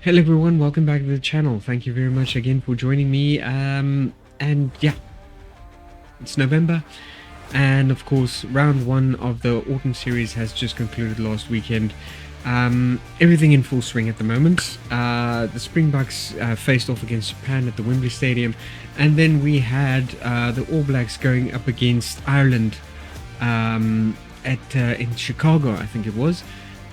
Hello everyone, welcome back to the channel. Thank you very much again for joining me. And yeah, it's November, and of course round one of the autumn series has just concluded last weekend. Everything in full swing at the moment. The Springboks faced off against Japan at the Wembley Stadium, and then we had the All Blacks going up against Ireland in Chicago, I think it was.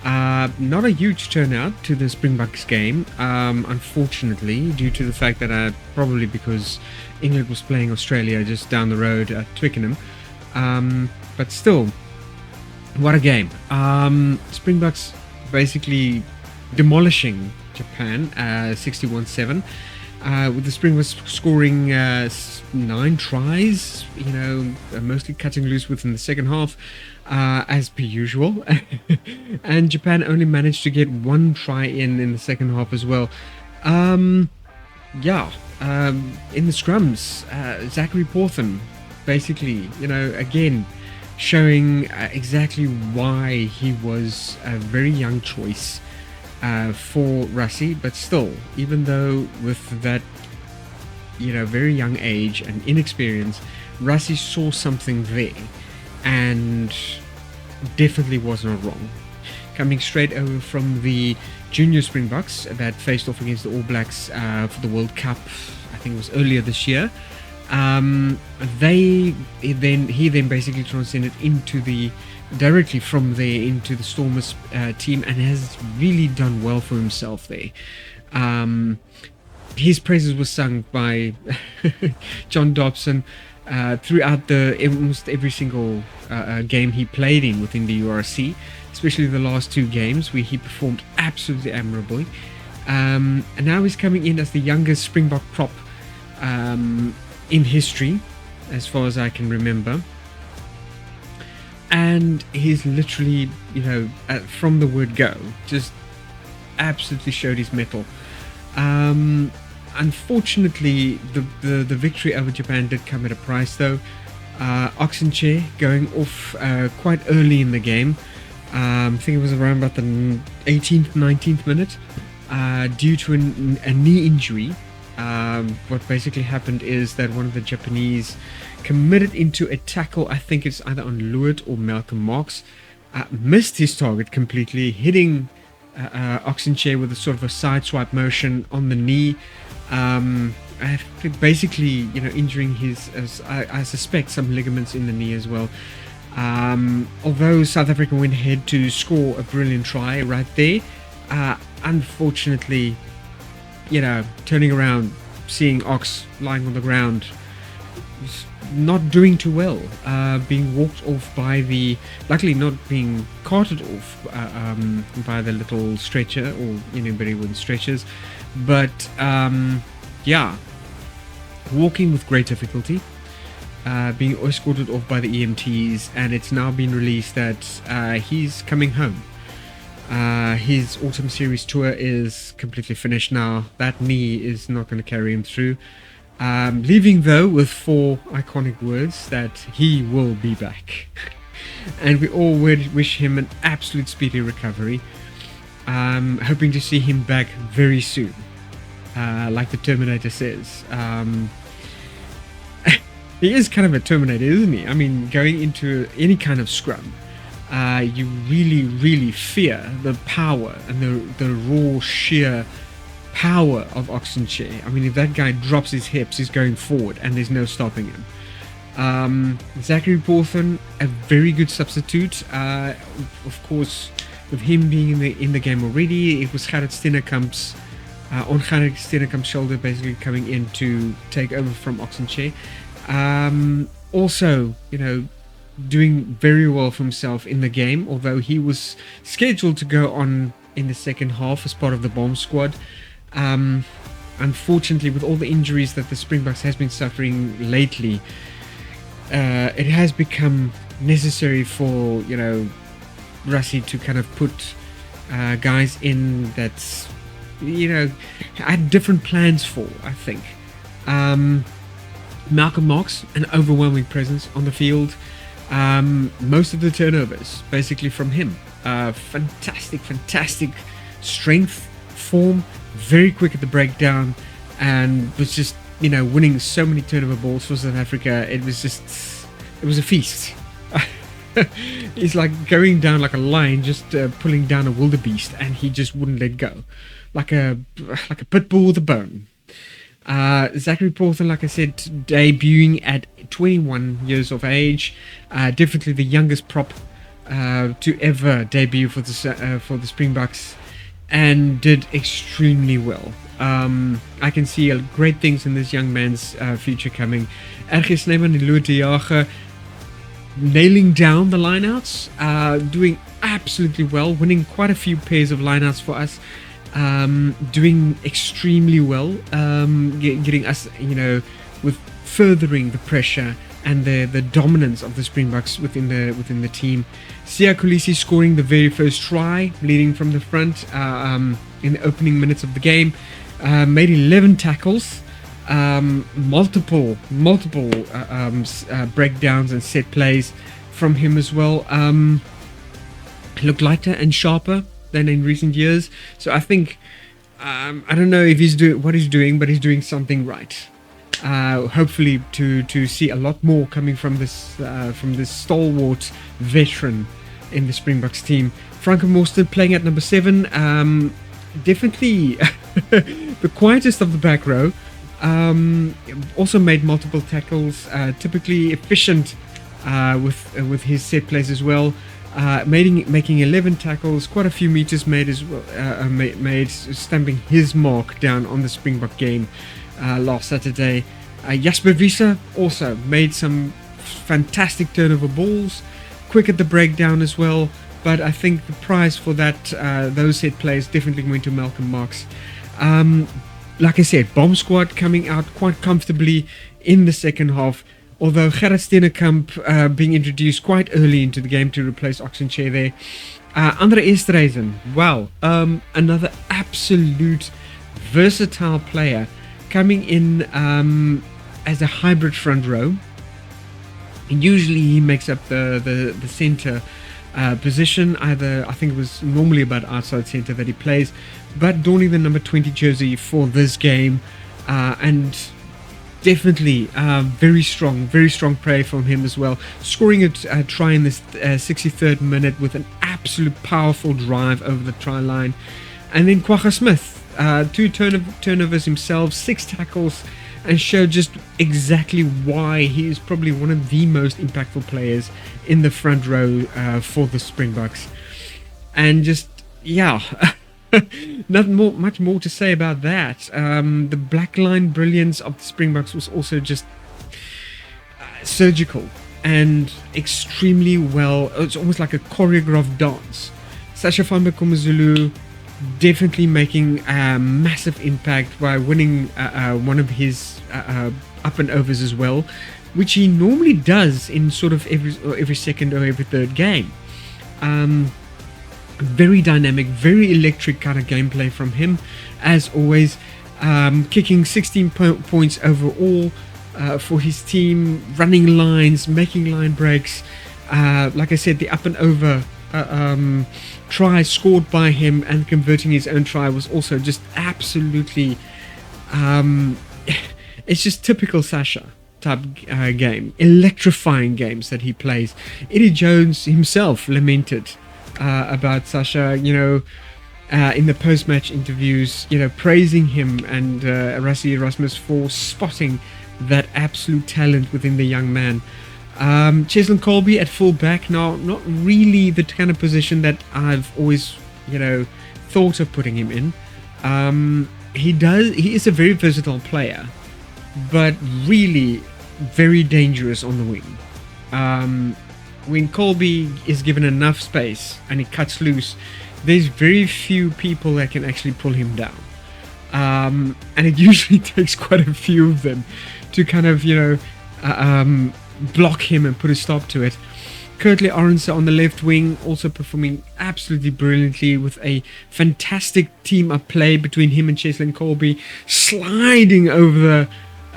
Not a huge turnout to the Springboks game, unfortunately, due to the fact that probably because England was playing Australia just down the road at Twickenham. But still, what a game. Springboks basically demolishing Japan 61-7. With the Springboks scoring 9 tries, mostly cutting loose within the second half, as per usual. And Japan only managed to get 1 try in the second half as well. In the scrums, Zachary Porthen, basically, again, showing exactly why he was a very young choice for Rassie, but still, even though with that, very young age and inexperience, Rassie saw something there and definitely was not wrong. Coming straight over from the junior Springboks that faced off against the All Blacks for the World Cup, I think it was earlier this year. He then basically transcended directly from there into the Stormers team, and has really done well for himself there. His praises were sung by John Dobson throughout almost every single game he played in within the URC, especially the last 2 games where he performed absolutely admirably. And now he's coming in as the youngest Springbok prop in history, as far as I can remember. And he's literally, from the word go, just absolutely showed his mettle. Unfortunately, the victory over Japan did come at a price, though. Arendse going off quite early in the game. I think it was around about the 18th, 19th minute, due to a knee injury. What basically happened is that one of the Japanese committed into a tackle. I think it's either on Lewis or Malcolm Marx. Missed his target completely, hitting Arendse with a sort of a side swipe motion on the knee. I think basically, injuring I suspect some ligaments in the knee as well. Although South Africa went ahead to score a brilliant try right there, unfortunately, turning around, seeing Ox lying on the ground, not doing too well, being walked off luckily not being carted off by the little stretcher, or anybody with stretchers, but walking with great difficulty, being escorted off by the EMTs, and it's now been released that he's coming home. His autumn series tour is completely finished now. That knee is not going to carry him through, leaving though with 4 iconic words that he will be back. And we all wish him an absolute speedy recovery, hoping to see him back very soon, like the Terminator says. He is kind of a Terminator, isn't he? I mean, going into any kind of scrum, you really fear the power and the raw sheer power of Arendse. I mean, if that guy drops his hips, he's going forward and there's no stopping him. Zachary Porthen, a very good substitute. Of course, with him being in the game already, it was Gerrit Steenekamp's on Gerrit Steenekamp's shoulder, basically coming in to take over from Arendse. Also, doing very well for himself in the game, although he was scheduled to go on in the second half as part of the bomb squad. Unfortunately, with all the injuries that the Springboks has been suffering lately, it has become necessary for Rassie to kind of put guys in that's had different plans for, I think. Malcolm Marx, an overwhelming presence on the field. Most of the turnovers basically from him. Fantastic strength, form, very quick at the breakdown, and was just, winning so many turnover balls for South Africa. It was a feast. He's like going down like a lion, just pulling down a wildebeest, and he just wouldn't let go, like a pit bull with a bone. Zachary Porthen, like I said, debuting at 21 years of age, definitely the youngest prop to ever debut for the Springboks, and did extremely well. I can see great things in this young man's future coming. Arendse nailing down the lineouts, doing absolutely well, winning quite a few pairs of lineouts for us, doing extremely well, getting us, with furthering the pressure and the dominance of the Springboks within the team. Siya Kolisi scoring the very first try, leading from the front in the opening minutes of the game. Made 11 tackles, multiple breakdowns and set plays from him as well. Looked lighter and sharper than in recent years. So I think, I don't know if he's doing what he's doing, but he's doing something right. Hopefully to see a lot more coming from this stalwart veteran in the Springboks team. Franco Morstead playing at number 7. Definitely the quietest of the back row. Also made multiple tackles. Typically efficient with his set plays as well. Making 11 tackles, quite a few meters made as well. Made stamping his mark down on the Springbok game last Saturday. Jasper Wiese also made some fantastic turnover balls, quick at the breakdown as well. But I think the prize for those set plays definitely went to Malcolm Marx. Like I said, Bomb Squad coming out quite comfortably in the second half. Although Gerrit Steenekamp being introduced quite early into the game to replace Oxenchair there. Andre Esterhuizen, wow, another absolute versatile player coming in as a hybrid front row. Usually he makes up the center position. Either, I think it was normally about outside center that he plays, but donning the number 20 jersey for this game, and definitely very strong play from him as well, scoring a try in this 63rd minute with an absolute powerful drive over the try line. And then Kwagga Smith, 2 turnovers himself, 6 tackles, and showed just exactly why he is probably one of the most impactful players in the front row for the Springboks. And just, yeah, much more to say about that. The black line brilliance of the Springboks was also just surgical and extremely well. It's almost like a choreographed dance. Sacha Feinberg-Mngomezulu definitely making a massive impact by winning one of his up and overs as well, which he normally does in sort of every second or every third game. Very dynamic, very electric kind of gameplay from him, as always. Kicking 16 points overall for his team, running lines, making line breaks. Like I said, the up and over try scored by him and converting his own try was also just absolutely it's just typical Sacha type game, electrifying games that he plays. Eddie Jones himself lamented about Sacha, in the post-match interviews, praising him and Rassie Erasmus for spotting that absolute talent within the young man. Cheslin Kolbe at full back, now not really the kind of position that I've always thought of putting him in. He is a very versatile player, but really very dangerous on the wing. When Kolbe is given enough space and he cuts loose, there's very few people that can actually pull him down, and it usually takes quite a few of them to kind of block him and put a stop to it. Curtly Arendse on the left wing, also performing absolutely brilliantly with a fantastic team up play between him and Cheslin Kolbe, sliding over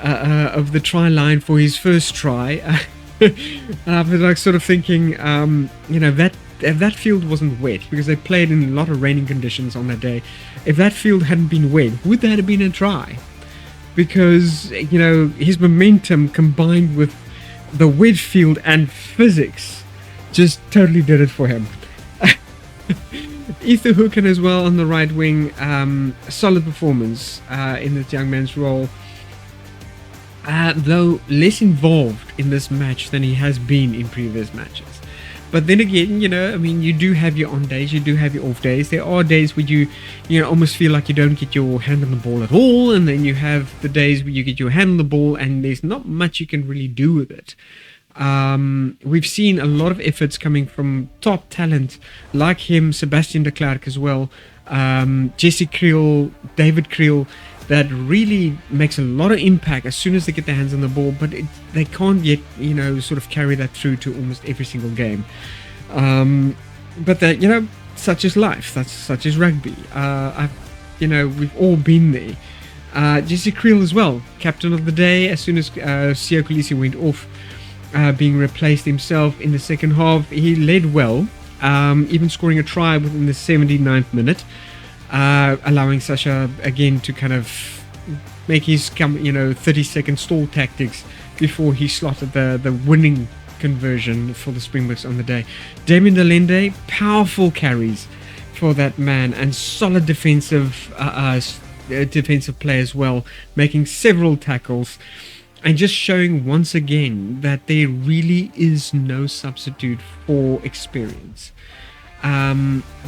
the try line for his first try. I was like sort of thinking, that that field wasn't wet, because they played in a lot of raining conditions on that day, if that field hadn't been wet, would that have been a try? Because, his momentum combined with the wet field and physics just totally did it for him. Ether Hooken as well on the right wing, solid performance in this young man's role. Though less involved in this match than he has been in previous matches. But then again, you do have your on days, you do have your off days. There are days where you almost feel like you don't get your hand on the ball at all, and then you have the days where you get your hand on the ball and there's not much you can really do with it. We've seen a lot of efforts coming from top talent like him, Sebastian de Klerk as well, Jesse Kriel, David Kriel, that really makes a lot of impact as soon as they get their hands on the ball, but they can't yet, sort of carry that through to almost every single game. But that, such is life, such is rugby. We've all been there. Jesse Kriel as well, captain of the day, as soon as Siya Kolisi went off, being replaced himself in the second half. He led well, even scoring a try within the 79th minute. Allowing Sacha again to kind of make his 30-second stall tactics before he slotted the winning conversion for the Springboks on the day. Damien Delende, powerful carries for that man, and solid defensive play as well, making several tackles and just showing once again that there really is no substitute for experience.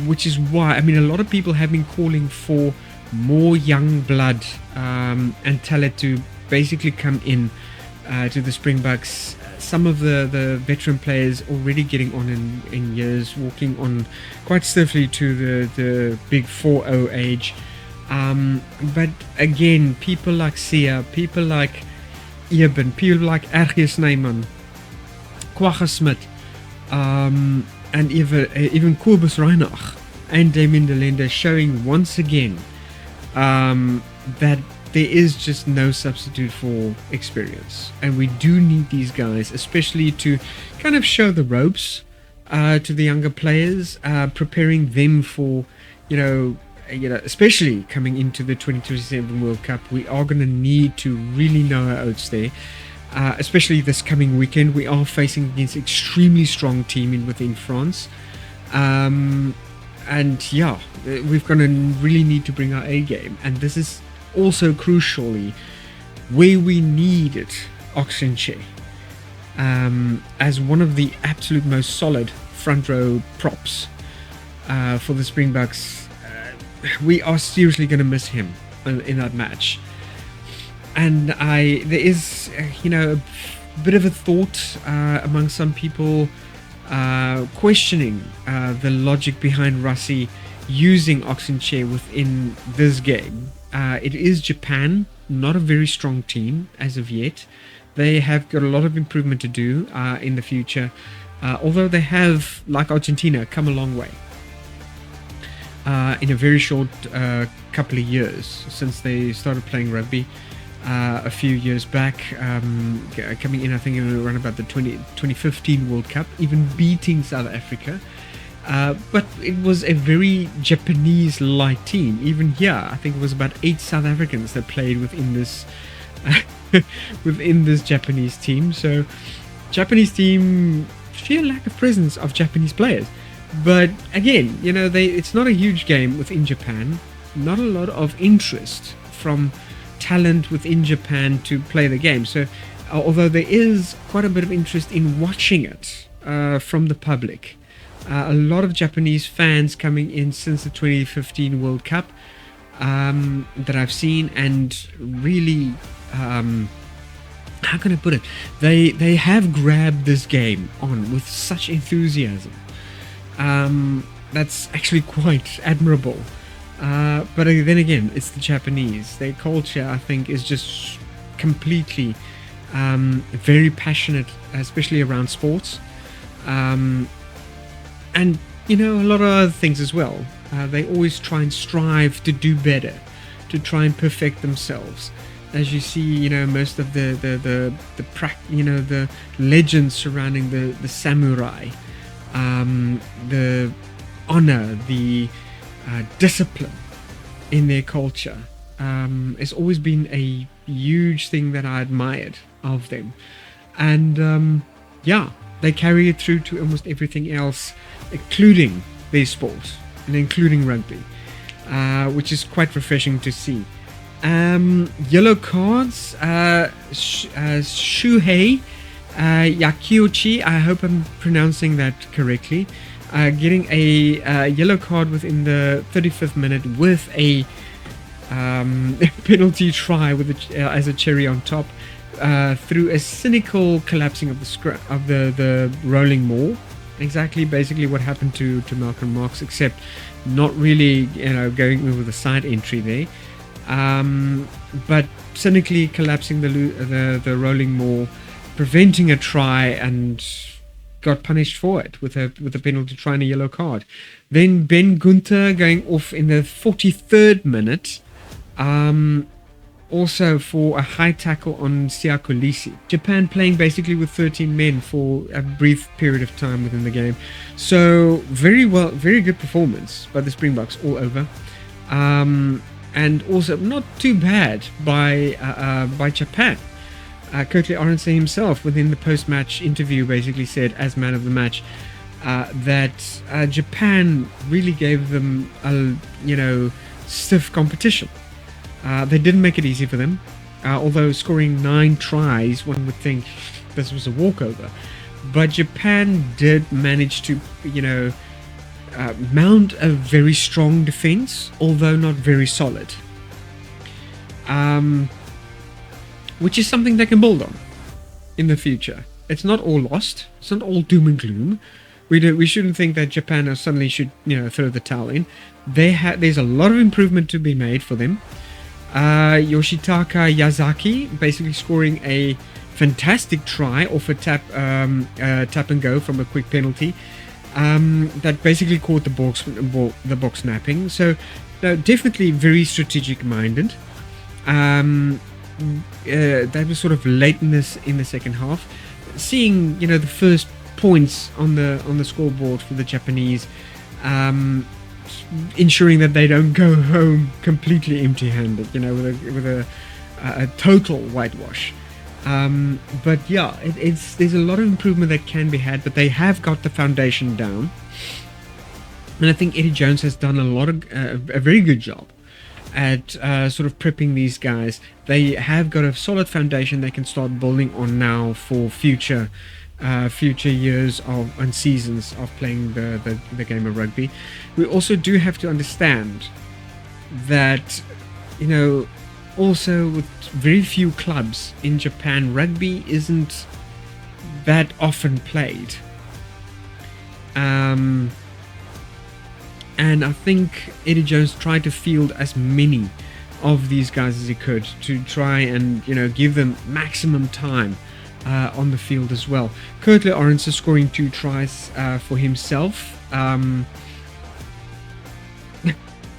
Which is why, a lot of people have been calling for more young blood and talent to basically come in to the Springboks. Some of the veteran players already getting on in years, walking on quite stiffly to the big 4-0 age. But again, people like Sia, people like Eben, people like Arendse Snyman, Kwagga Smit, and even Kobus Reinach and Damien Delende showing once again that there is just no substitute for experience, and we do need these guys, especially to kind of show the ropes to the younger players, preparing them for especially coming into the 2027 World Cup. We are going to need to really know our oats there. Especially this coming weekend, we are facing against an extremely strong team within France. And yeah, we're going to really need to bring our A game. And this is also crucially where we needed Arendse as one of the absolute most solid front row props for the Springboks. We are seriously going to miss him in that match. And there is, a bit of a thought among some people questioning the logic behind Rassie using Arendse within this game. It is Japan, not a very strong team as of yet. They have got a lot of improvement to do in the future, although they have, like Argentina, come a long way. In a very short couple of years since they started playing rugby a few years back, coming in I think around about the 2015 World Cup, even beating South Africa, but it was a very Japanese light team. Even here I think it was about 8 South Africans that played within this within this Japanese team. So Japanese team, sheer lack of presence of Japanese players. But again, it's not a huge game within Japan. Not a lot of interest from talent within Japan to play the game. So, although there is quite a bit of interest in watching it from the public, a lot of Japanese fans coming in since the 2015 World Cup that I've seen, and really, how can I put it? They have grabbed this game on with such enthusiasm. That's actually quite admirable. But then again, it's the Japanese. Their culture, I think, is just completely very passionate, especially around sports. And, a lot of other things as well. They always try and strive to do better, to try and perfect themselves. As you see, most of the legends surrounding the samurai. the honor, the discipline in their culture. It's always been a huge thing that I admired of them. And they carry it through to almost everything else, including their sport and including rugby, which is quite refreshing to see. Yellow cards, Shuhei Yakiochi, I hope I'm pronouncing that correctly, getting a yellow card within the 35th minute with a penalty try with as a cherry on top, through a cynical collapsing of the rolling maul. Exactly, basically what happened to Malcolm Marx, except not really, going over the side entry there, but cynically collapsing the rolling maul, preventing a try, and got punished for it with a penalty try and a yellow card. Then Ben Gunther going off in the 43rd minute, also for a high tackle on Siakolisi. Japan playing basically with 13 men for a brief period of time within the game. So very good performance by the Springboks all over. And also not too bad by Japan. Curtly Arendse himself within the post-match interview basically said, as man of the match, that Japan really gave them a stiff competition. They didn't make it easy for them, although scoring 9 tries, one would think this was a walkover. But Japan did manage to, mount a very strong defense, although not very solid. Which is something they can build on in the future. It's not all lost. It's not all doom and gloom. We shouldn't think that Japan suddenly should throw the towel in. There's a lot of improvement to be made for them. Yoshitaka Yazaki basically scoring a fantastic try off a tap and go from a quick penalty, that basically caught the box napping. So definitely very strategic minded. That was sort of late in the second half, seeing the first points on the scoreboard for the Japanese, ensuring that they don't go home completely empty-handed, with a total whitewash. But yeah, there's a lot of improvement that can be had, but they have got the foundation down, and I think Eddie Jones has done a very good job at sort of prepping these guys. They have got a solid foundation they can start building on now for future years and seasons of playing the game of rugby. We also do have to understand that also with very few clubs in Japan, rugby isn't that often played, and I think Eddie Jones tried to field as many of these guys as he could to try and give them maximum time on the field as well. Curtly Arendse scoring 2 tries for himself.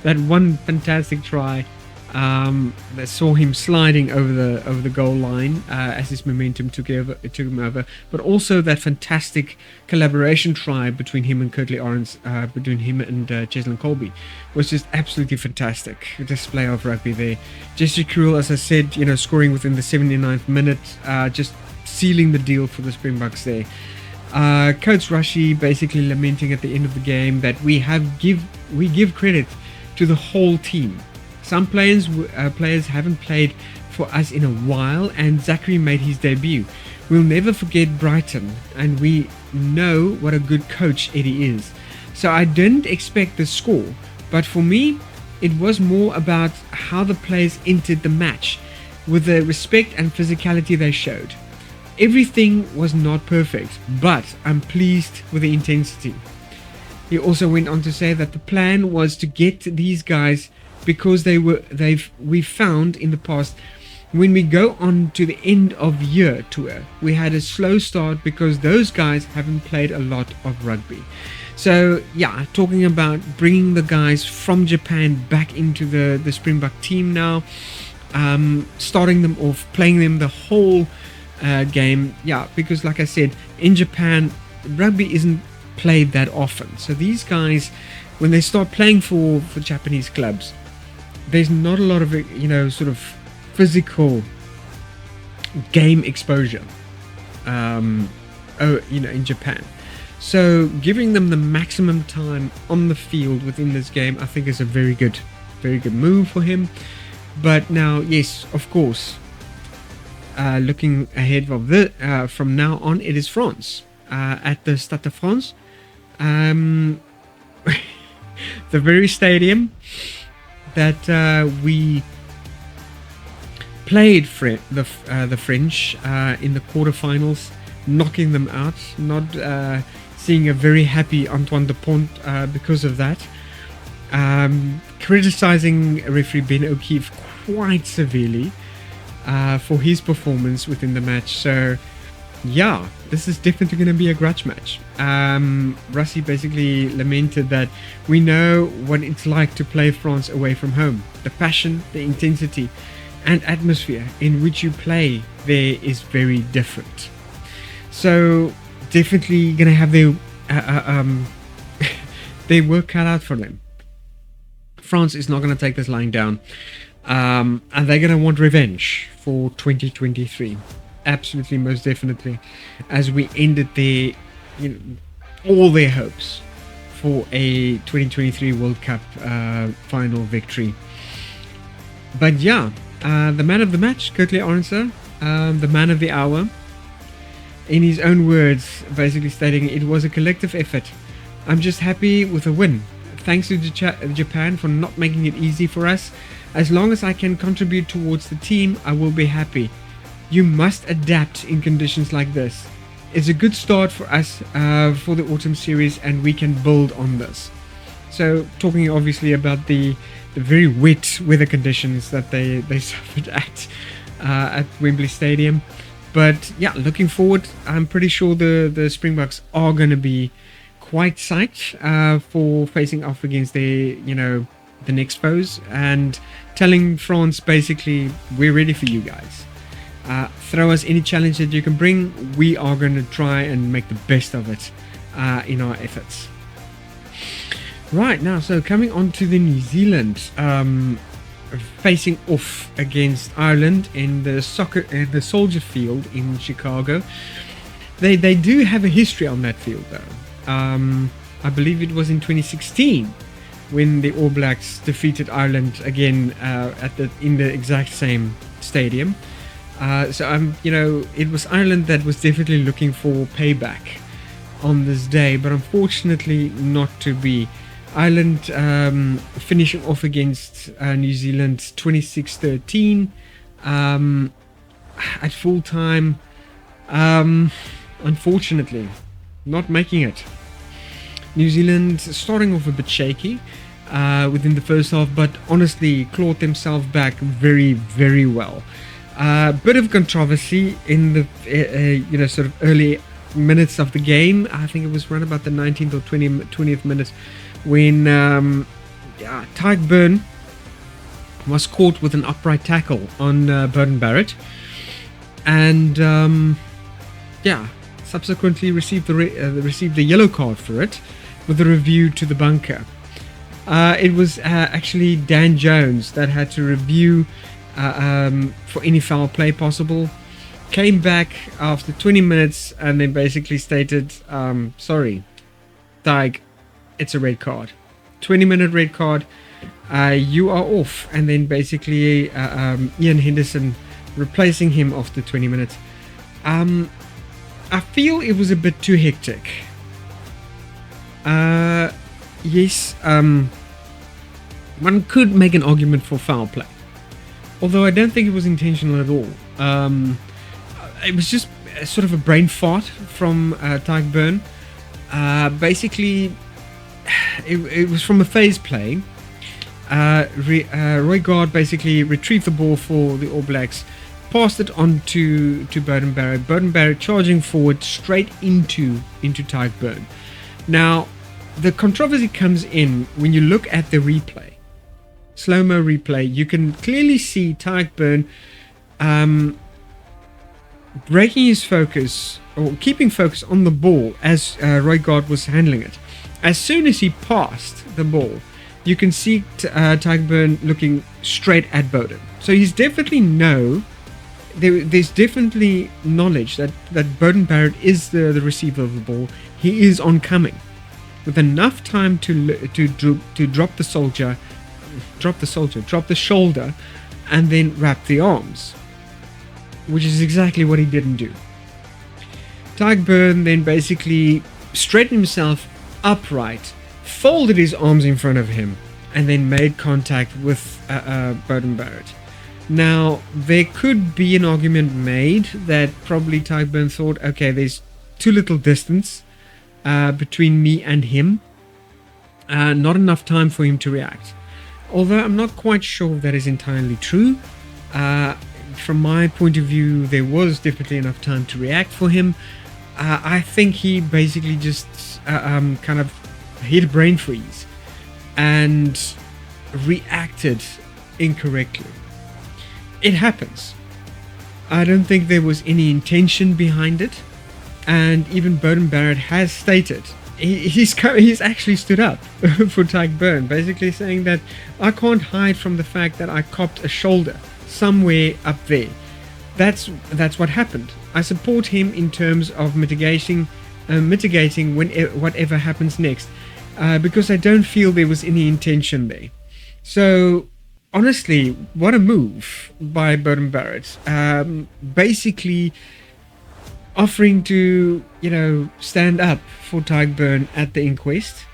That one fantastic try that saw him sliding over the goal line as his momentum took him over, but also that fantastic collaboration try between him and Curtly Arendse, between him and Cheslin Colby, was just absolutely fantastic display of rugby there. Jesse Cruel, as I said, scoring within the 79th minute, just sealing the deal for the Springboks there. Coach Rassie basically lamenting at the end of the game that we give credit to the whole team. Some players haven't played for us in a while, and Zachary made his debut. We'll never forget Brighton, and we know what a good coach Eddie is. So I didn't expect the score, but for me, it was more about how the players entered the match, with the respect and physicality they showed. Everything was not perfect, but I'm pleased with the intensity. He also went on to say that the plan was to get these guys because we found in the past, when we go on to the end of year tour, we had a slow start because those guys haven't played a lot of rugby. So yeah, talking about bringing the guys from Japan back into the Springbok team now, starting them off, playing them the whole game. Yeah, because like I said, in Japan, rugby isn't played that often. So these guys, when they start playing for Japanese clubs, there's not a lot of, sort of physical game exposure, in Japan. So giving them the maximum time on the field within this game, I think, is a very good move for him. But now, yes, of course, looking ahead of from now on, it is France at the Stade de France, the very stadium that we played the French in the quarterfinals, knocking them out. Not seeing a very happy Antoine Dupont because of that. Criticizing referee Ben O'Keefe quite severely for his performance within the match. So yeah, this is definitely going to be a grudge match. Rassie basically lamented that we know what it's like to play France away from home. The passion, the intensity and atmosphere in which you play there is very different. So definitely going to have their work cut out for them. France is not going to take this lying down, and they're going to want revenge for 2023. Absolutely, most definitely, as we ended all their hopes for a 2023 World Cup final victory. But yeah, the man of the match, Curtly Arendse, the man of the hour, in his own words, basically stating, "It was a collective effort. I'm just happy with a win. Thanks to Japan for not making it easy for us. As long as I can contribute towards the team, I will be happy. You must adapt in conditions like this. It's a good start for us for the autumn series, and we can build on this." So talking obviously about the very wet weather conditions that they suffered at Wembley Stadium. But yeah, looking forward, I'm pretty sure the Springboks are going to be quite psyched for facing off against their, the next foes, and telling France basically, we're ready for you guys. Throw us any challenge that you can bring. We are going to try and make the best of it in our efforts. Right, now, so coming on to the New Zealand, facing off against Ireland in the Soldier Field in Chicago. They do have a history on that field, though. I believe it was in 2016 when the All Blacks defeated Ireland again in the exact same stadium. So it was Ireland that was definitely looking for payback on this day, but unfortunately not to be. Ireland finishing off against New Zealand 26-13 at full time. Unfortunately, not making it. New Zealand starting off a bit shaky within the first half, but honestly clawed themselves back very, very well. Bit of controversy in the sort of early minutes of the game. I think it was around about the 19th or 20th minute when Tadhg Beirne was caught with an upright tackle on Burton Barrett, and subsequently received the yellow card for it, with a review to the bunker. It was actually Dan Jones that had to review for any foul play possible. Came back after 20 minutes and then basically stated, sorry, Tadhg, it's a red card. 20-minute red card. You are off. And then basically Ian Henderson replacing him after 20 minutes. I feel it was a bit too hectic. Yes, one could make an argument for foul play, although I don't think it was intentional at all. It was just sort of a brain fart from Tadhg Beirne. Basically, it was from a phase play. Roigard basically retrieved the ball for the All Blacks, passed it on to Burton Barrett. Burton Barrett charging forward straight into Tadhg Beirne. Now, the controversy comes in when you look at the replay. Slow-mo replay, you can clearly see Tadhg Beirne breaking his focus or keeping focus on the ball as Roigard was handling it. As soon as he passed the ball, you can see Tadhg Beirne looking straight at Beauden. So he's definitely there's definitely knowledge that Beauden Barrett is the receiver of the ball. He is oncoming with enough time to drop the shoulder, and then wrap the arms, which is exactly what he didn't do. Tadhg Beirne then basically straightened himself upright, folded his arms in front of him, and then made contact with Beauden Barrett. Now, there could be an argument made that probably Tadhg Beirne thought, okay, there's too little distance between me and him, not enough time for him to react. Although I'm not quite sure if that is entirely true. From my point of view, there was definitely enough time to react for him. I think he basically just kind of hit a brain freeze and reacted incorrectly. It happens. I don't think there was any intention behind it, and even Beauden Barrett has stated he's actually stood up for Tadhg Beirne, basically saying that I can't hide from the fact that I copped a shoulder somewhere up there. That's what happened. I support him in terms of mitigating whatever happens next, because I don't feel there was any intention there. So honestly, what a move by Beauden Barrett. Basically offering to, stand up for Tadhg Beirne at the inquest,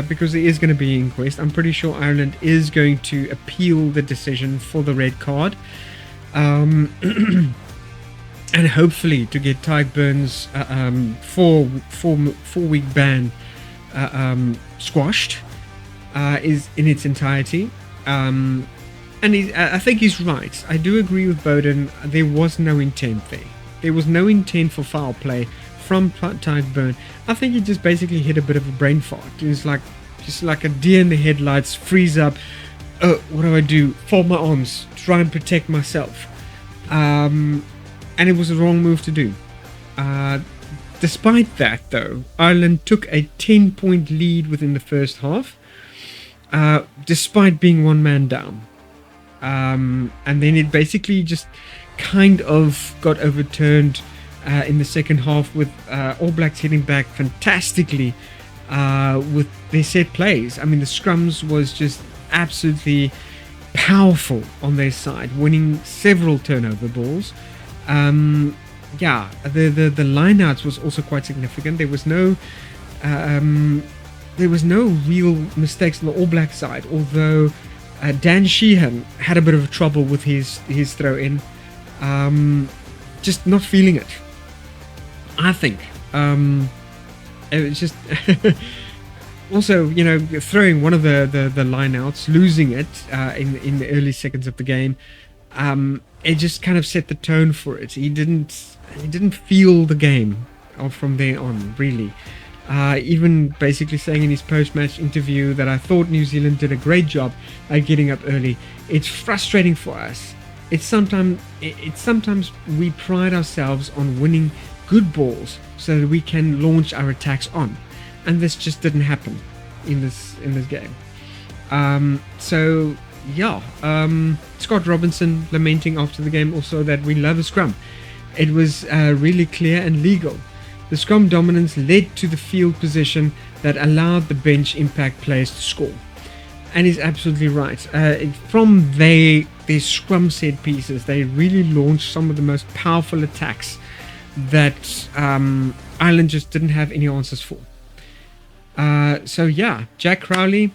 because there is going to be an inquest. I'm pretty sure Ireland is going to appeal the decision for the red card, and hopefully to get Tadhg Beirne's 4-week ban squashed is in its entirety. And I think he's right. I do agree with Beauden. There was no intent there. There was no intent for foul play from Tadhg Beirne. I think he just basically hit a bit of a brain fart. It was just like a deer in the headlights, freeze up. Oh, what do I do? Fold my arms, try and protect myself. And it was the wrong move to do. Despite that, though, Ireland took a 10-point lead within the first half, despite being one man down. And then it basically just kind of got overturned in the second half, with All Blacks hitting back fantastically with their set plays. I mean, the scrums was just absolutely powerful on their side, winning several turnover balls. The lineouts was also quite significant. There was no real mistakes on the All Black side, although Dan Sheehan had a bit of trouble with his throw in, just not feeling it. I think it was just also, throwing one of the lineouts, losing it in the early seconds of the game. It just kind of set the tone for it. He didn't feel the game from there on, really. Even basically saying in his post-match interview that I thought New Zealand did a great job at getting up early. It's frustrating for us. It's sometimes we pride ourselves on winning good balls so that we can launch our attacks on, and this just didn't happen in this game. Scott Robinson lamenting after the game also that we love a scrum. It was really clear and legal. The scrum dominance led to the field position that allowed the bench impact players to score. And he's absolutely right. From their scrum set pieces, they really launched some of the most powerful attacks that Ireland just didn't have any answers for. Jack Crowley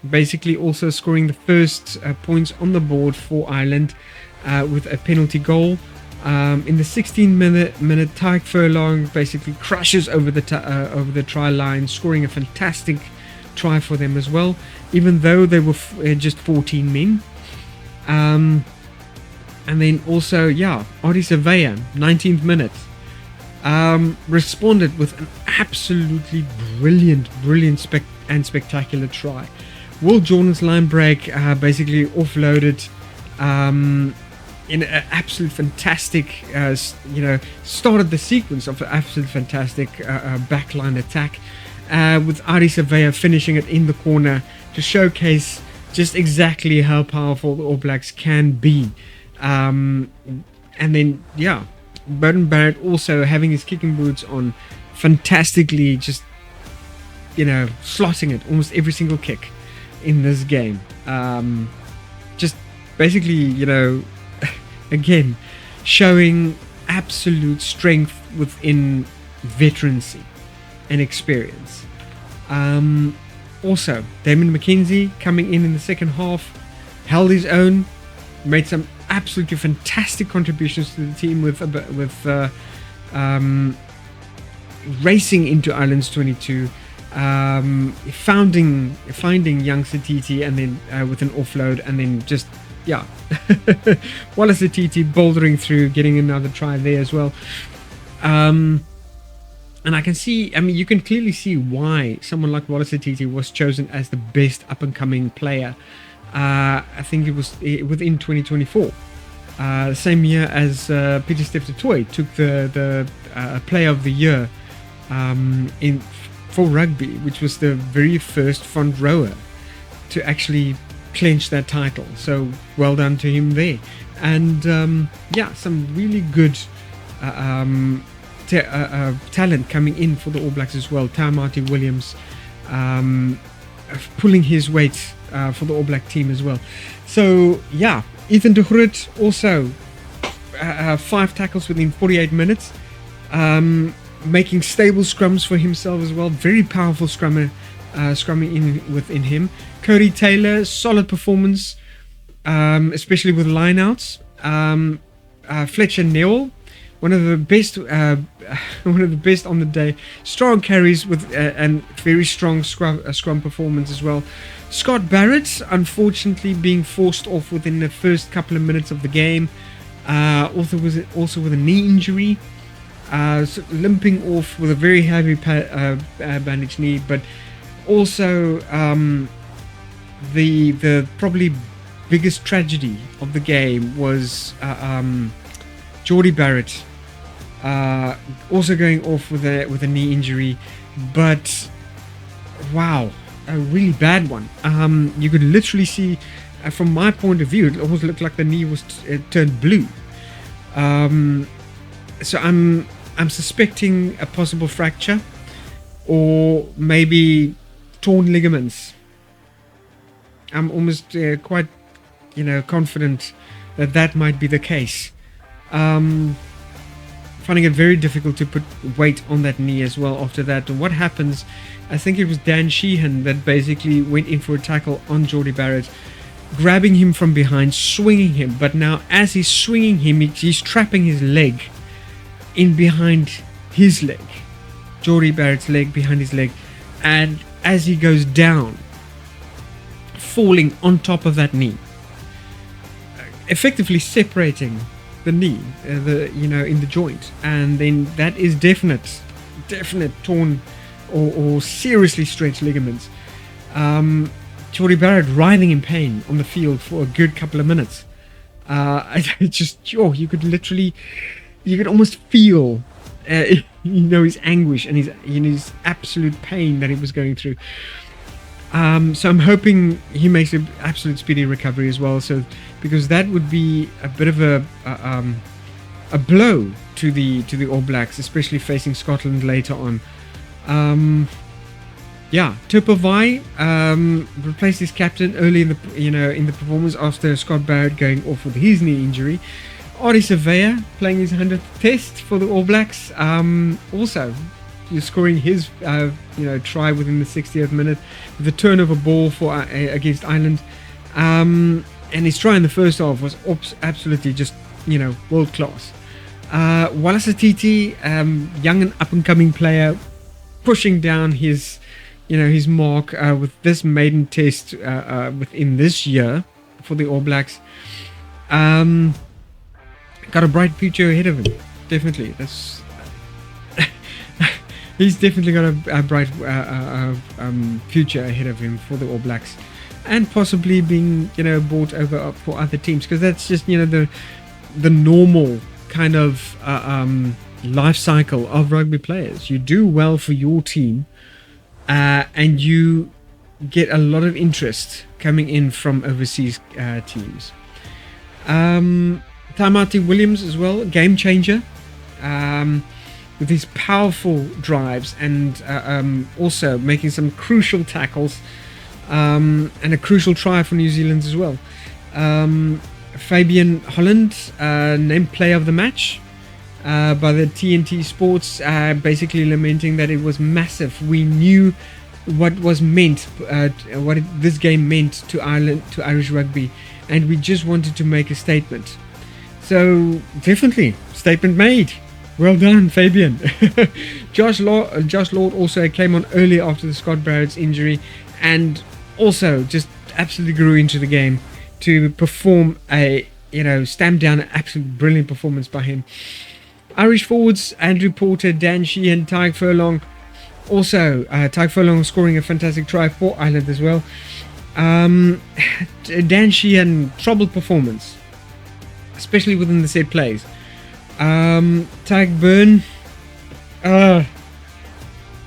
basically also scoring the first points on the board for Ireland with a penalty goal. In the 16-minute, Tadhg Furlong basically crashes over the try line, scoring a fantastic try for them as well, even though they were just 14 men. And then also, Adi Surveyor, 19th minute, responded with an absolutely brilliant and spectacular try. Will Jordan's line break basically offloaded in an absolute fantastic, started the sequence of an absolute fantastic backline attack, with Arendse finishing it in the corner to showcase just exactly how powerful the All Blacks can be. And then, Beauden Barrett also having his kicking boots on, fantastically just, slotting it almost every single kick in this game. Just basically, again, showing absolute strength within veterancy and experience. Also, Damon McKenzie coming in the second half, held his own, made some absolutely fantastic contributions to the team with racing into Islands 22, finding young Sititi, and then with an offload, and then just Wallace Sititi bouldering through, getting another try there as well. And I can see, you can clearly see why someone like Wallace Sititi was chosen as the best up-and-coming player. I think it was within 2024. The same year as Peter Steph du Toit took the Player of the Year for rugby, which was the very first front rower to actually clinch that title. So well done to him there. And some really good talent coming in for the All Blacks as well. Tamaiti Williams pulling his weight for the All Black team as well. So Ethan de Groot also 5 tackles within 48 minutes, making stable scrums for himself as well. Very powerful scrumming within him. Cody Taylor, solid performance, especially with lineouts. Fletcher Newell, one of the best on the day. Strong carries with and very strong scrum performance as well. Scott Barrett, unfortunately, being forced off within the first couple of minutes of the game. Also with a knee injury, so limping off with a very heavy bandaged knee. But also the probably biggest tragedy of the game was Jordie Barrett. Also going off with a knee injury, but wow, a really bad one. You could literally see, from my point of view, it almost looked like the knee was turned blue. So I'm suspecting a possible fracture, or maybe torn ligaments. I'm almost quite, confident that might be the case. Finding it very difficult to put weight on that knee as well after that. And what happens, I think it was Dan Sheehan that basically went in for a tackle on Jordie Barrett, grabbing him from behind, swinging him. But now as he's swinging him, he's trapping his leg in behind his leg, Jordie Barrett's leg behind his leg, and as he goes down, falling on top of that knee, effectively separating the knee, in the joint. And then that is definite torn or seriously stretched ligaments. Jordie Barrett writhing in pain on the field for a good couple of minutes. You could almost feel his anguish and his absolute pain that he was going through. So I'm hoping he makes an absolute speedy recovery as well. So, because that would be a bit of a blow to the All Blacks, especially facing Scotland later on. Tupavai replaced his captain early in the performance after Scott Barrett going off with his knee injury. Arendse playing his 100th test for the All Blacks. Also scoring his try within the 60th minute with a turnover ball for against Ireland. And his try in the first half was absolutely just world class. Wallace Sititi, young and up and coming player, pushing down his mark with this maiden test within this year for the All Blacks. Got a bright future ahead of him. Definitely, he's definitely got a bright future ahead of him for the All Blacks, and possibly being bought over for other teams, because that's just the the normal kind of life cycle of rugby players. You do well for your team, and you get a lot of interest coming in from overseas teams. Tamaiti Williams as well, game changer, with his powerful drives and also making some crucial tackles, and a crucial try for New Zealand as well. Fabian Holland, named player of the match by the TNT Sports, basically lamenting that it was massive. We knew what was meant, this game meant to Ireland, to Irish rugby, and we just wanted to make a statement. So definitely, statement made. Well done, Fabian. Josh Lord also came on early after the Scott Barrett's injury, and also just absolutely grew into the game to perform stamp down an absolute brilliant performance by him. Irish forwards, Andrew Porter, Dan Sheehan, Tadhg Furlong. Also, Tadhg Furlong scoring a fantastic try for Ireland as well. Dan Sheehan, troubled performance, especially within the set plays. Tadhg Beirne,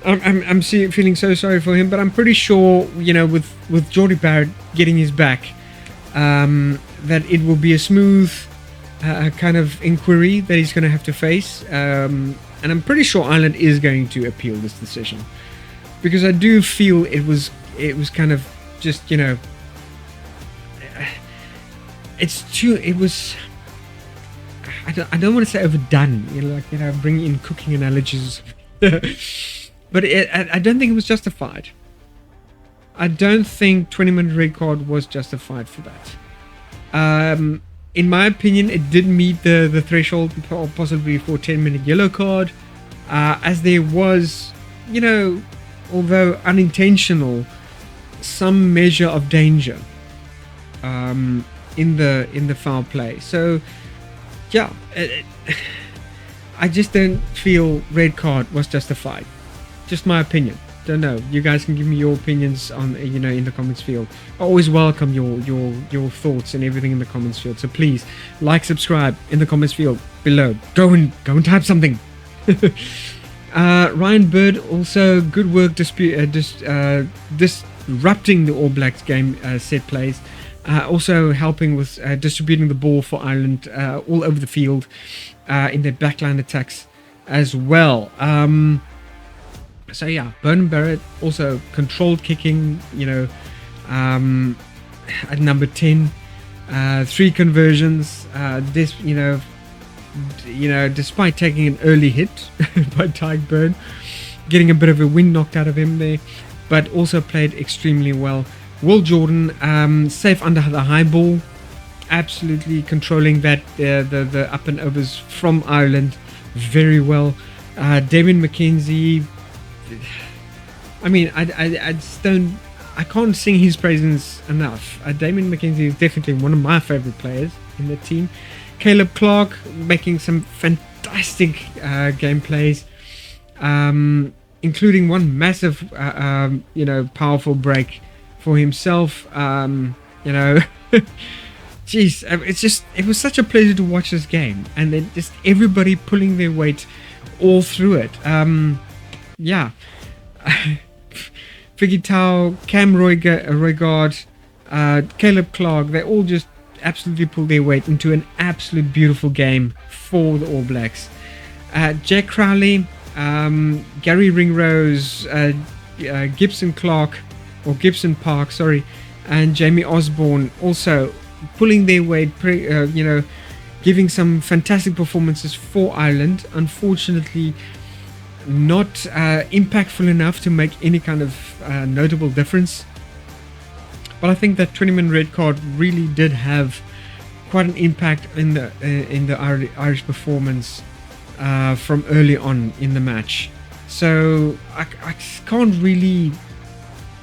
I'm feeling so sorry for him, but I'm pretty sure, with Jordie Barrett getting his back, that it will be a smooth kind of inquiry that he's going to have to face, and I'm pretty sure Ireland is going to appeal this decision, because I do feel it was kind of just, I don't want to say overdone, bringing in cooking analogies, but I don't think it was justified. I don't think 20-minute red card was justified for that. In my opinion, it did meet the threshold possibly for 10-minute yellow card, as there was, although unintentional, some measure of danger in the foul play. So yeah, I just don't feel red card was justified. Just my opinion. Don't know. You guys can give me your opinions on, in the comments field. I always welcome your thoughts and everything in the comments field. So please like, subscribe in the comments field below. Go and type something. Ryan Bird also good work disrupting the All Blacks game set plays. Also helping with distributing the ball for Ireland all over the field in their backline attacks as well. So yeah, Beirne Barrett also controlled kicking, at number 10, 3 conversions. Despite taking an early hit by Tadhg Beirne, getting a bit of a wind knocked out of him there, but also played extremely well. Will Jordan, safe under the high ball, absolutely controlling that the up and overs from Ireland very well. Damian McKenzie, I can't sing his praises enough. Damian McKenzie is definitely one of my favorite players in the team. Caleb Clark making some fantastic game plays, including one massive, powerful break for himself. Jeez, it was such a pleasure to watch this game, and then just everybody pulling their weight all through it. Figgy Tau, Cam Roigard, Caleb Clark, they all just absolutely pulled their weight into an absolute beautiful game for the All Blacks. Jack Crowley, Gary Ringrose, Gibson Park, and Jamie Osborne also pulling their weight, giving some fantastic performances for Ireland. Unfortunately, not impactful enough to make any kind of notable difference. But I think that 20-minute red card really did have quite an impact in the Irish performance from early on in the match. So I can't really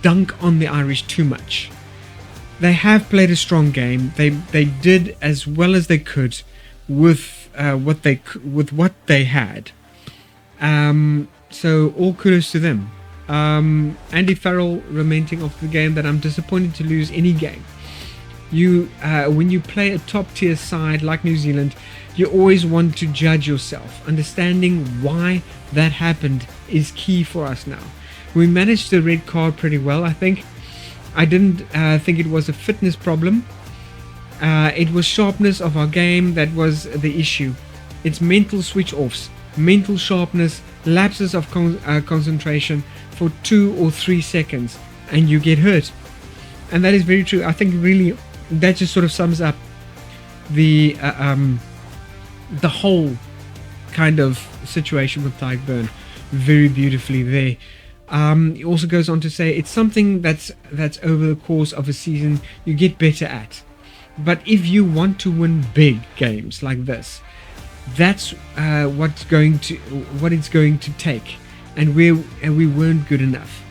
dunk on the Irish too much. They have played a strong game. They did as well as they could with what they had. So all kudos to them. Andy Farrell lamenting after the game that I'm disappointed to lose any game. When you play a top tier side like New Zealand, you always want to judge yourself. Understanding why that happened is key for us now. We managed the red card pretty well, I think. I didn't think it was a fitness problem. It was sharpness of our game that was the issue. It's mental switch offs, mental sharpness, lapses of concentration for 2 or 3 seconds, and you get hurt. And that is very true. I think really that just sort of sums up the whole kind of situation with Tadhg Beirne very beautifully there. He also goes on to say it's something that's over the course of a season you get better at. But if you want to win big games like this, that's what it's going to take, and we weren't good enough.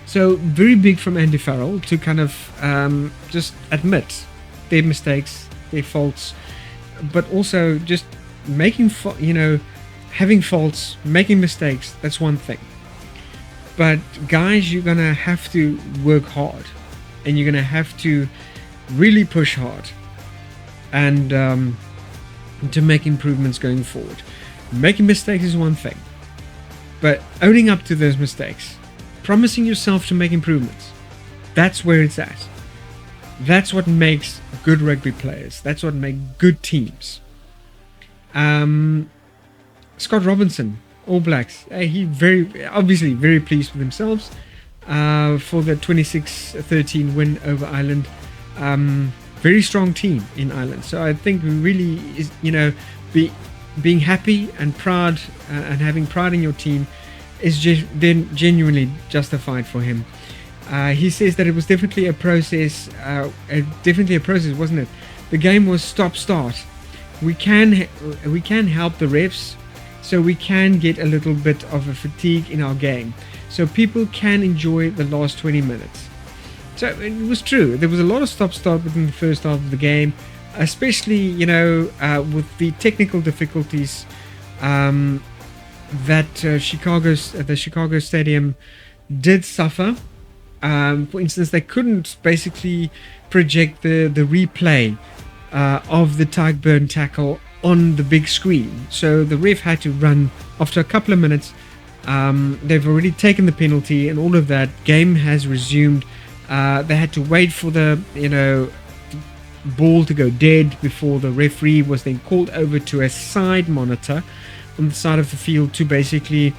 So very big from Andy Farrell to kind of just admit their mistakes, their faults, but also just having faults, making mistakes. That's one thing. But guys, you're gonna have to work hard, and you're gonna have to really push hard, and to make improvements going forward. Making mistakes is one thing, but owning up to those mistakes, promising yourself to make improvements, that's where it's at. That's what makes good rugby players. That's what makes good teams. Scott Robinson, All Blacks, he obviously very pleased with themselves for the 26-13 win over Ireland. Very strong team in Ireland. So I think really is, being happy and proud and having pride in your team is genuinely justified for him. He says that it was definitely a process, wasn't it? The game was stop-start. We can help the refs, so we can get a little bit of a fatigue in our game, so people can enjoy the last 20 minutes. So it was true. There was a lot of stop-start within the first half of the game, especially with the technical difficulties that the Chicago Stadium did suffer. For instance, they couldn't basically project the replay of the Tadhg Beirne tackle on the big screen. So the ref had to run after a couple of minutes. They've already taken the penalty and all of that. Game has resumed. They had to wait for the ball to go dead before the referee was then called over to a side monitor on the side of the field to basically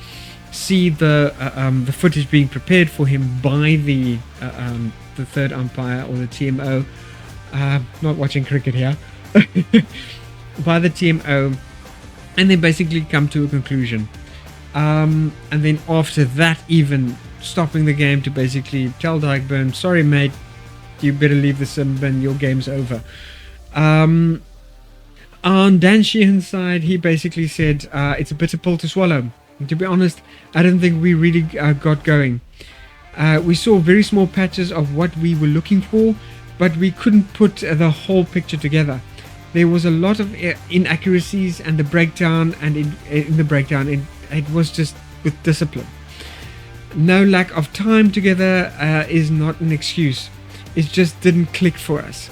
see the footage being prepared for him by the third umpire, or the TMO. Not watching cricket here. By the TMO, and then basically come to a conclusion. And then after that, even stopping the game to basically tell Tadhg Beirne, sorry mate, you better leave the sim bin, your game's over. On Dan Sheehan's side, he basically said it's a bitter pill to swallow. And to be honest, I don't think we really got going. We saw very small patches of what we were looking for, but we couldn't put the whole picture together. There was a lot of inaccuracies, and the breakdown, and in the breakdown, it was just with discipline. No lack of time together is not an excuse. It just didn't click for us.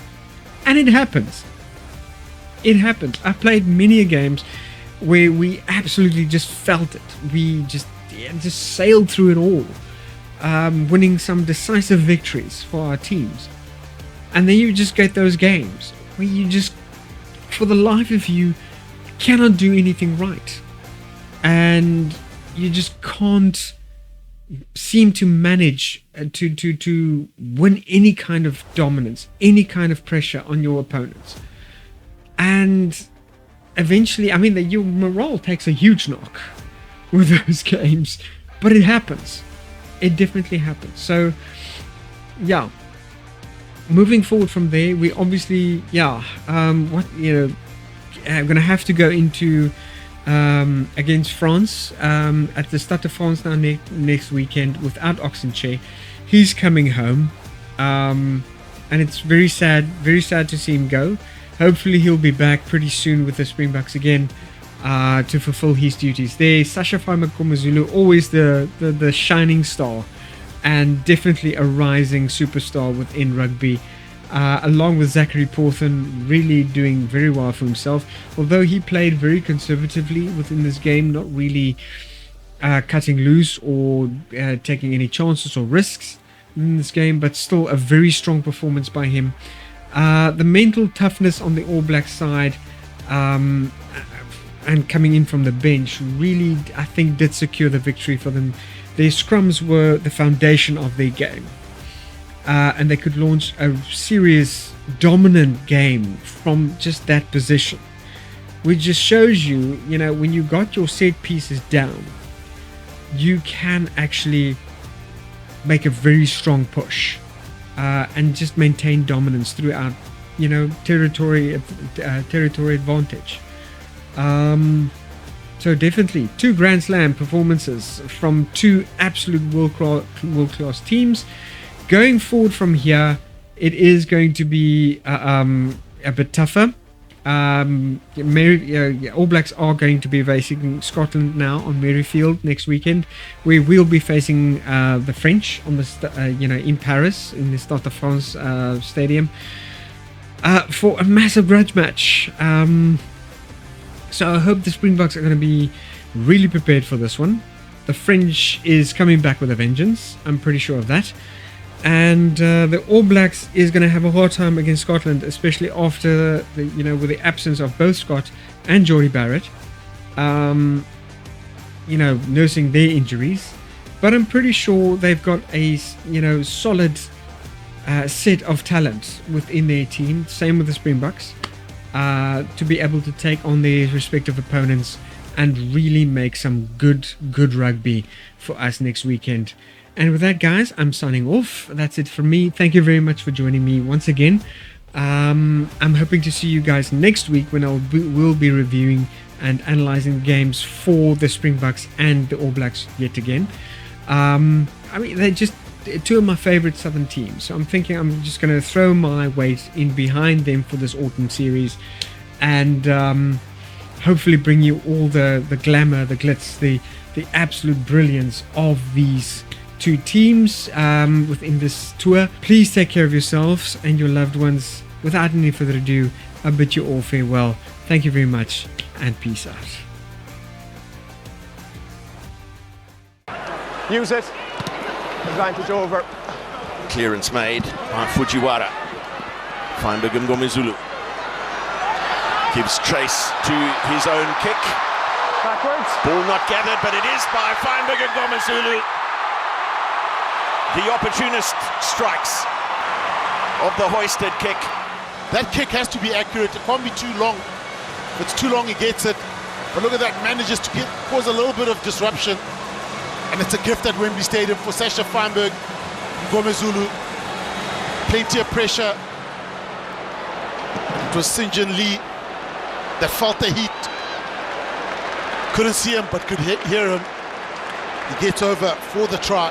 And it happens. It happens. I played many games where we absolutely just felt it. We just sailed through it all, winning some decisive victories for our teams. And then you just get those games where you just, for the life of you, cannot do anything right. And you just can't seem to manage to win any kind of dominance, any kind of pressure on your opponents. And eventually, your morale takes a huge knock with those games, but it happens. It definitely happens. So, yeah. Moving forward from there, we obviously, I'm going to have to go into against France at the Stade de France now next weekend without Oxenche. He's coming home, and it's very sad to see him go. Hopefully he'll be back pretty soon with the Springboks again to fulfill his duties there. Sacha Feinberg-Mngomezulu, always the shining star, and definitely a rising superstar within rugby. along with Zachary Porthen, really doing very well for himself. Although he played very conservatively within this game, not really cutting loose or taking any chances or risks in this game, but still a very strong performance by him. The mental toughness on the All Black side and coming in from the bench really, I think, did secure the victory for them. Their scrums were the foundation of their game, and they could launch a serious dominant game from just that position, which just shows you, you know, when you got your set pieces down, you can actually make a very strong push and just maintain dominance throughout, you know, territory advantage. So definitely 2 Grand Slam performances from 2 absolute world-class teams. Going forward from here, it is going to be a bit tougher. All Blacks are going to be facing Scotland now on Merrifield next weekend. We will be facing the French on the in Paris in the Stade de France stadium for a massive grudge match. So I hope the Springboks are going to be really prepared for this one. The French is coming back with a vengeance. I'm pretty sure of that. And the All Blacks is going to have a hard time against Scotland, especially after with the absence of both Scott and Jordie Barrett, nursing their injuries. But I'm pretty sure they've got a solid set of talent within their team. Same with the Springboks, to be able to take on their respective opponents and really make some good rugby for us next weekend. And with that, guys, I'm signing off. That's it from me. Thank you very much for joining me once again. I'm hoping to see you guys next week when we'll be reviewing and analyzing games for the Springboks and the All Blacks yet again. They're just 2 of my favorite Southern teams. So I'm thinking I'm just going to throw my weight in behind them for this autumn series and hopefully bring you all the glamour, the glitz, the absolute brilliance of these 2 teams within this tour. Please take care of yourselves and your loved ones. Without any further ado, I bid you all farewell. Thank you very much and peace out. Use it. Advantage over. Clearance made by Fujiwara. Feinberg-Mngomezulu gives trace to his own kick. Backwards. Ball not gathered, but it is by Feinberg-Mngomezulu. The opportunist strikes of the hoisted kick. That kick has to be accurate. It can't be too long. If it's too long, he gets it. But look at that, manages to cause a little bit of disruption. And it's a gift at Wembley Stadium for Sacha Feinberg-Mngomezulu. Plenty of pressure. It was St. John Lee that felt the heat. Couldn't see him, but could hear him. He gets over for the try.